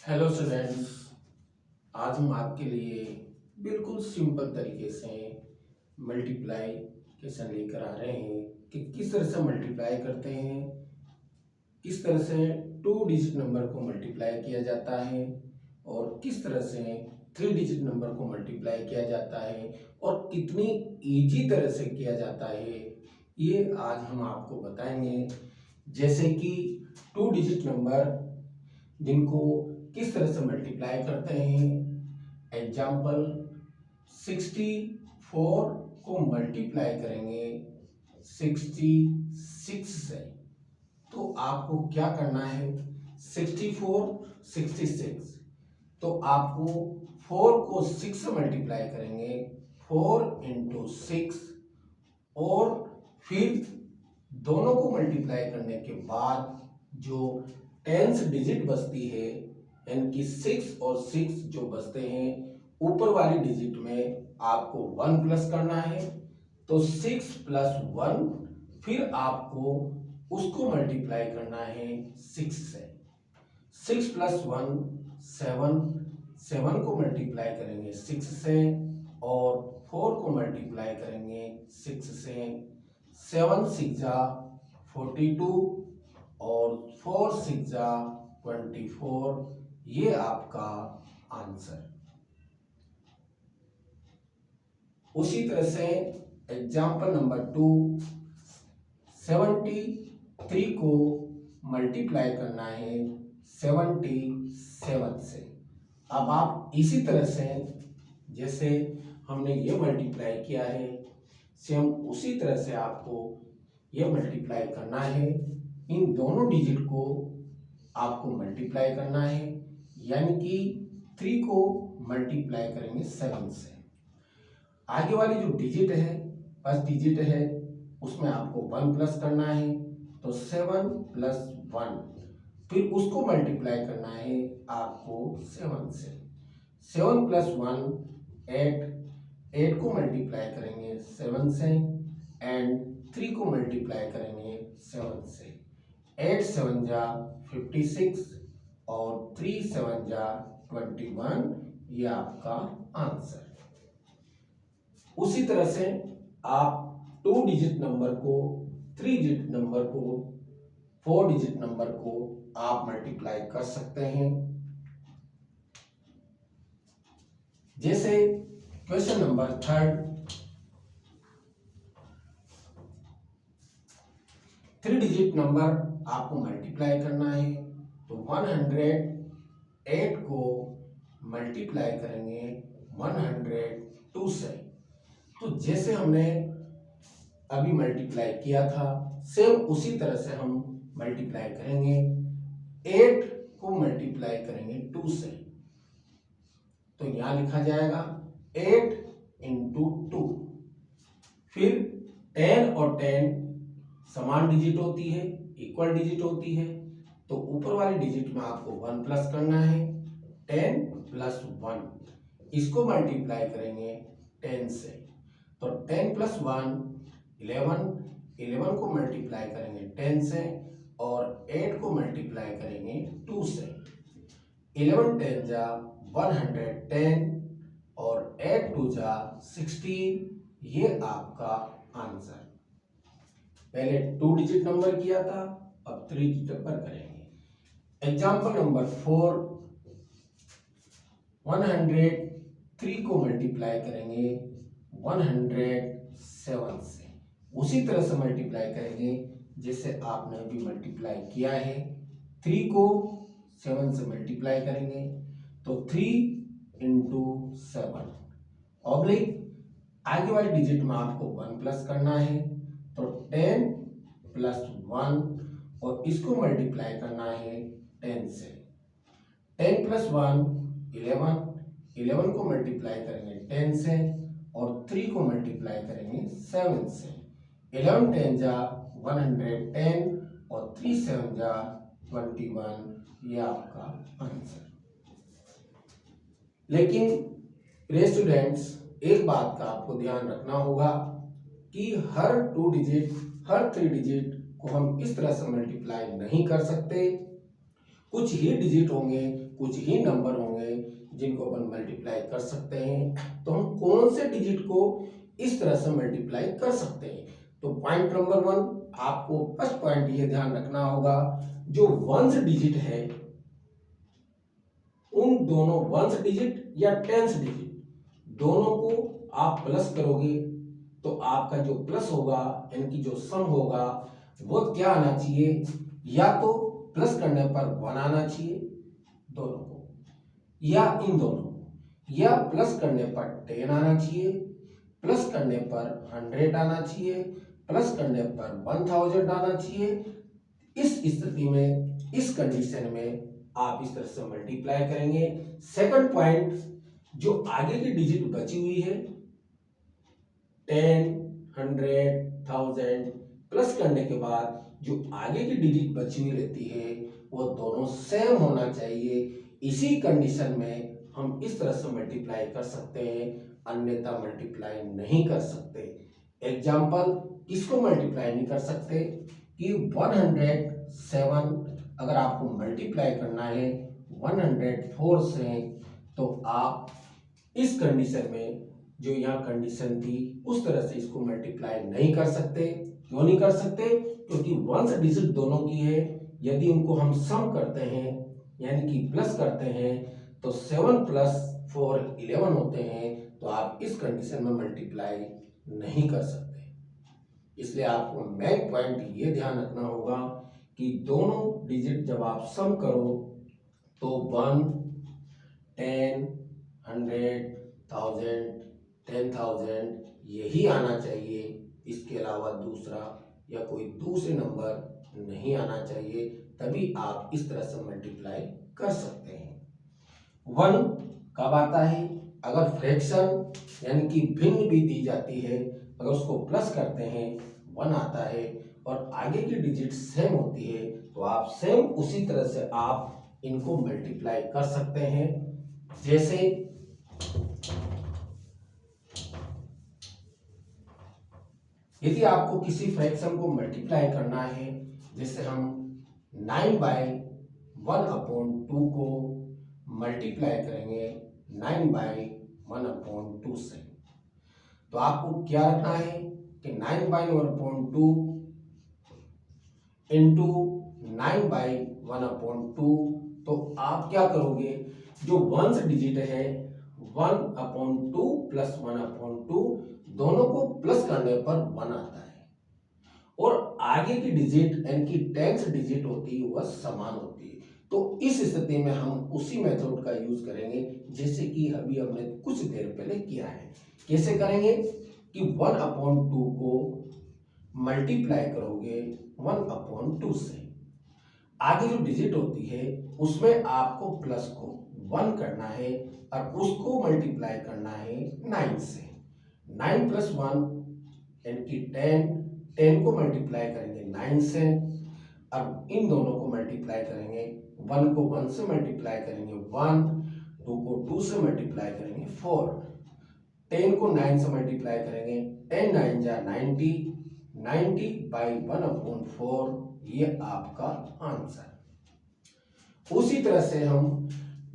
Hello students. आज हम आपके लिए बिल्कुल सिंपल तरीके से मल्टीप्लाइकेशन लेकर आ रहे हैं कि किस तरह से मल्टीप्लाई करते हैं, किस तरह से 2 डिजिट नंबर को मल्टीप्लाई किया जाता है और किस तरह से 3 डिजिट नंबर को मल्टीप्लाई किया जाता है और कितनी इजी तरह से किया जाता है, ये आज हम आपको बताएंगे। जैसे कि 2 डिजिट नंबर जिनको किस तरह से मल्टीप्लाई करते हैं। एग्जाम्पल 64 को मल्टीप्लाई करेंगे 66 से, तो आपको क्या करना है। 64 66, तो आपको 4 को 6 से मल्टीप्लाई करेंगे, 4 इंटू 6, और फिर दोनों को मल्टीप्लाई करने के बाद जो टेंस डिजिट बचती है, यानी कि 6 और 6 जो बचते हैं, ऊपर वाली डिजिट में आपको 1 प्लस करना है, तो 6 प्लस 1, फिर आपको उसको मल्टीप्लाई करना है 6 से। 6 प्लस 1 7, 7 को मल्टीप्लाई करेंगे 6 से, और 4 को मल्टीप्लाई करेंगे 6 से। 7 6 जा 42 और 4 6 जा 24, ये आपका आंसर। उसी तरह से एग्जाम्पल नंबर 2, 73 को मल्टीप्लाई करना है 77 से। अब आप इसी तरह से जैसे हमने ये मल्टीप्लाई किया है, सेम उसी तरह से आपको ये मल्टीप्लाई करना है। इन दोनों डिजिट को आपको मल्टीप्लाई करना है, यानी कि 3 को मल्टीप्लाई करेंगे 7 से। आगे वाली जो डिजिट है, फर्स्ट डिजिट है, उसमें आपको 1 प्लस करना है, तो 7 प्लस 1, फिर उसको मल्टीप्लाई करना है आपको 7 से। 7 प्लस 1 8, 8 को मल्टीप्लाई करेंगे 7 से, एंड 3 को मल्टीप्लाई करेंगे 7 से। 8 7 जा 56 और 3 7 जा 21, ये आपका आंसर। उसी तरह से आप 2 डिजिट नंबर को, 3 डिजिट नंबर को, 4 डिजिट नंबर को आप मल्टीप्लाई कर सकते हैं। जैसे क्वेश्चन नंबर 3, 3 डिजिट नंबर आपको मल्टीप्लाई करना है, तो 108 को मल्टीप्लाई करेंगे 102 से। तो जैसे हमने अभी मल्टीप्लाई किया था, सेम उसी तरह से हम मल्टीप्लाई करेंगे। 8 को मल्टीप्लाई करेंगे 2 से, तो यहां लिखा जाएगा 8 इंटू 2। फिर 10 और 10 समान डिजिट होती है, इक्वल डिजिट होती है, तो ऊपर वाली डिजिट में आपको 1 प्लस करना है। 10 प्लस 1, इसको मल्टीप्लाई करेंगे 10 से, तो 10 प्लस 1 11, 11 को मल्टीप्लाई करेंगे 10 से, और 8 को मल्टीप्लाई करेंगे 2 से। 11 10 जा 110 और 8 2 जा 16, ये आपका आंसर। पहले 2 डिजिट नंबर किया था, अब 3 डिजिट नंबर करेंगे। एग्जाम्पल नंबर 4, 103 को मल्टीप्लाई करेंगे 107 से। उसी तरह से मल्टीप्लाई करेंगे जैसे आपने अभी मल्टीप्लाई किया है। 3 को 7 से मल्टीप्लाई करेंगे, तो 3 इंटू 7, ऑब्लिक आगे वाली डिजिट में आपको 1 प्लस करना है, तो 10 प्लस 1, और इसको मल्टीप्लाई करना है 10 से। 10 प्लस 1 11, 11 को मल्टीप्लाई करेंगे 10 से, और 3 को मल्टीप्लाई करेंगे 7 से। 11 10 जा 110 और 3 7 जा 21, ये आपका आंसर। लेकिन प्रिय स्टूडेंट्स, एक बात का आपको ध्यान रखना होगा कि हर 2 डिजिट, हर 3 डिजिट को हम इस तरह से मल्टीप्लाई नहीं कर सकते। कुछ ही डिजिट होंगे कुछ ही नंबर होंगे जिनको अपन मल्टीप्लाई कर सकते हैं। तो हम कौन से डिजिट को इस तरह से मल्टीप्लाई कर सकते हैं? तो पॉइंट नंबर 1, आपको फर्स्ट पॉइंट ये ध्यान रखना होगा, जो वंस डिजिट है उन दोनों वंस डिजिट या टेंस डिजिट दोनों को आप प्लस करोगे तो आपका जो प्लस होगा यानी कि जो सम होगा वो क्या आना चाहिए, या तो प्लस करने पर 1 आना चाहिए दोनों को, या इन दोनों को, या प्लस करने पर 10 आना चाहिए, प्लस करने पर 100 आना चाहिए, प्लस करने पर 1000 आना चाहिए। इस स्थिति में, इस कंडीशन में आप इस तरह से मल्टीप्लाई करेंगे। सेकंड पॉइंट, जो आगे की डिजिट बची हुई है 10, 100, 1000 प्लस करने के बाद जो आगे की डिजिट बची हुई रहती है वो दोनों सेम होना चाहिए। इसी कंडीशन में हम इस तरह से मल्टीप्लाई कर सकते हैं, अन्यथा मल्टीप्लाई नहीं कर सकते। एग्जाम्पल, किसको मल्टीप्लाई नहीं कर सकते कि 107 अगर आपको मल्टीप्लाई करना है 104 से, तो आप इस कंडीशन में जो यहाँ कंडीशन थी उस तरह से इसको मल्टीप्लाई नहीं कर सकते। क्यों नहीं कर सकते? क्योंकि वंस डिजिट दोनों की है, यदि उनको हम सम करते हैं यानी कि प्लस करते हैं तो 7 + 4 11 होते हैं, तो आप इस कंडीशन में मल्टीप्लाई नहीं कर सकते। इसलिए आपको मेन पॉइंट ये ध्यान रखना होगा कि दोनों डिजिट जब आप सम करो तो 1, 10, 100, 1000, 10,000 यही आना चाहिए, इसके अलावा दूसरा या कोई दूसरे नंबर नहीं आना चाहिए, तभी आप इस तरह से मल्टीप्लाई कर सकते हैं। 1 कब आता है? अगर फ्रैक्शन यानी कि भिन्न भी दी जाती है, अगर उसको प्लस करते हैं 1 आता है और आगे की डिजिट सेम होती है, तो आप सेम उसी तरह से आप इनको मल्टीप्लाई कर सकते हैं। जैसे यदि आपको किसी फ्रैक्शन को मल्टीप्लाई करना है, जैसे हम 9/1/2 को मल्टीप्लाई करेंगे 9/1/2 से, तो आपको क्या रखना है कि 9/1/2 इंटू 9/1/2, तो आप क्या करोगे, जो वंस डिजिट है 1/2 + 1/2 दोनों को प्लस करने पर 1 आता है, और आगे की डिजिट यानी कि टेंस डिजिट होती है वह समान होती है। तो इस स्थिति में हम उसी मेथड का यूज करेंगे जैसे कि अभी हमने कुछ देर पहले किया है। कैसे करेंगे कि 1/2 को मल्टीप्लाई करोगे 1/2 से, आगे जो डिजिट होती है उसमें आपको प्लस को 1 करना है और उसको मल्टीप्लाई करना है 9 से। 9 + 1 यानी कि 10, 10 को मल्टीप्लाई करेंगे 9 से, अब इन दोनों को मल्टीप्लाई करेंगे, 1 को 1 से मल्टीप्लाई करेंगे 1, 2 को 2 से मल्टीप्लाई करेंगे 4, 10 को 9 से मल्टीप्लाई करेंगे 10 9 जा 90, 90/1/4, ये आपका आंसर। उसी तरह से हम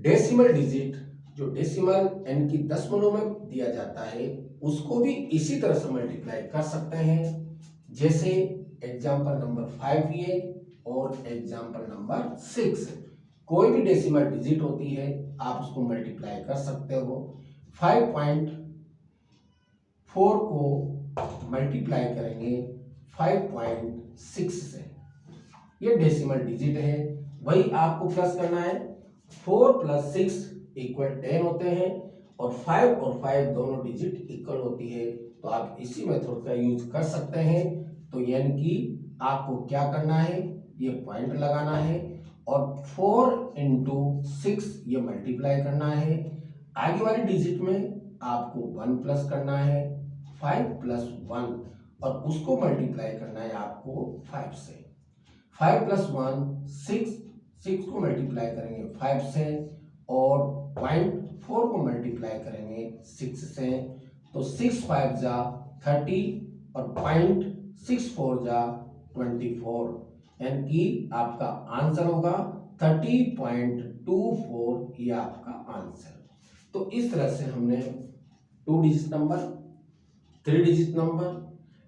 डेसिमल डिजिट, जो डेसिमल यानी कि दशमलव में दिया जाता है, उसको भी इसी तरह से मल्टीप्लाई कर सकते हैं। जैसे एग्जाम्पल नंबर 5 ये और एग्जाम्पल नंबर 6, कोई भी डेसिमल डिजिट होती है आप उसको मल्टीप्लाई कर सकते हो। 5.4 को मल्टीप्लाई करेंगे 5.6 से, ये डेसिमल डिजिट है, वही आपको प्लस करना है। 4 + 6 = 10 होते हैं, और 5 और 5 दोनों डिजिट इक्वल होती है, तो आप इसी मेथड का यूज कर सकते हैं। तो यानी कि आपको क्या करना है, ये पॉइंट लगाना है और 4 × 6 ये मल्टीप्लाई करना है। आगे वाली डिजिट में आपको 1 प्लस करना है 5 + 1, और उसको मल्टीप्लाई करना है आपको 5 से। 5 + 1 6, 6 को मल्टीप्लाई करेंगे 5 से, और 0.4 को मल्टीप्लाई करेंगे 6 से, तो 6 5 जा 30 और 0.64 जा 24, यानी कि आपका आंसर होगा 30.24 24 ये आपका आंसर। तो इस तरह से हमने 2 digit number, 3 digit number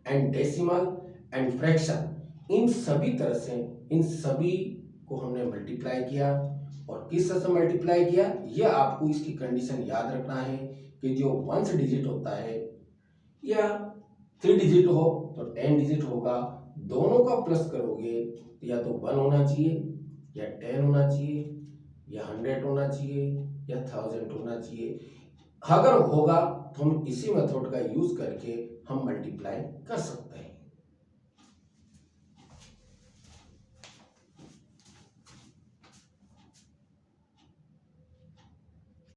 and decimal and fraction in सभी तरह से इन सभी को हमने मल्टीप्लाई किया। और किस तरह से मल्टीप्लाई किया, ये आपको इसकी कंडीशन याद रखना है कि जो 1 डिजिट होता है या 3 डिजिट हो तो 10 डिजिट होगा, दोनों का प्लस करोगे तो या तो 1 होना चाहिए या 10 होना चाहिए या 100 होना चाहिए या 1000 होना चाहिए। अगर होगा तो हम इसी मेथड का यूज करके हम मल्टीप्लाई कर सकते हैं।